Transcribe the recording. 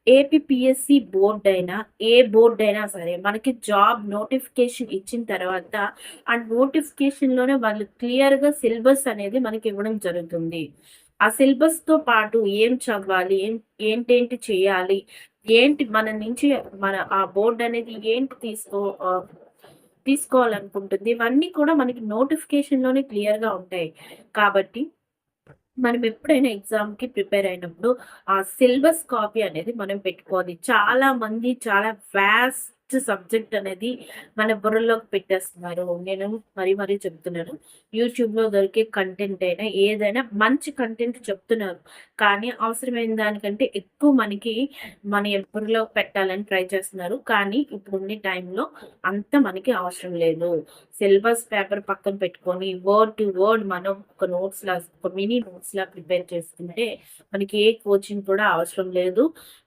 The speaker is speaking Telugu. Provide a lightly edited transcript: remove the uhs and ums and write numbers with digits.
ఏపీపీఎస్సీ బోర్డ్ అయినా, ఏ బోర్డ్ అయినా సరే మనకి జాబ్ నోటిఫికేషన్ ఇచ్చిన తర్వాత, ఆ నోటిఫికేషన్‌లోనే వాళ్ళు క్లియర్‌గా సిలబస్ అనేది మనకి ఇవ్వడం జరుగుతుంది. ఆ సిలబస్‌తో పాటు ఏం చదవాలి, ఏంటేంటి చేయాలి, ఏంటి మన నుంచి మన ఆ బోర్డ్ అనేది ఏంటి తీసుకోవాలనుకుంటుంది. ఇవన్నీ కూడా మనకి నోటిఫికేషన్‌లోనే క్లియర్‌గా ఉంటాయి. కాబట్టి మనం ఎప్పుడైనా ఎగ్జామ్‌కి ప్రిపేర్ అయినప్పుడు, ఆ సిలబస్ కాపీ అనేది మనం పెట్టుకోవాలి. చాలా మంది చాలా వాస్ట్ సబ్జెక్ట్ అనేది మన బుర్రలోకి పెట్టేస్తున్నారు. నేను మరీ మరీ చెప్తున్నాను. యూట్యూబ్‌లో దొరికే కంటెంట్ అయినా, ఏదైనా మంచి కంటెంట్ చెప్తున్నారు. కానీ అవసరమైన దానికంటే ఎక్కువ మనకి మన బుర్రలోకి పెట్టాలని ట్రై చేస్తున్నారు. కానీ ఇప్పుడుండే టైంలో అంత మనకి అవసరం లేదు. సిలబస్ పేపర్ పక్కన పెట్టుకొని వర్డ్ టు వర్డ్ మనం ఒక మినీ నోట్స్‌లా ప్రిపేర్ చేసుకుంటే మనకి ఏ కోచింగ్ కూడా అవసరం లేదు.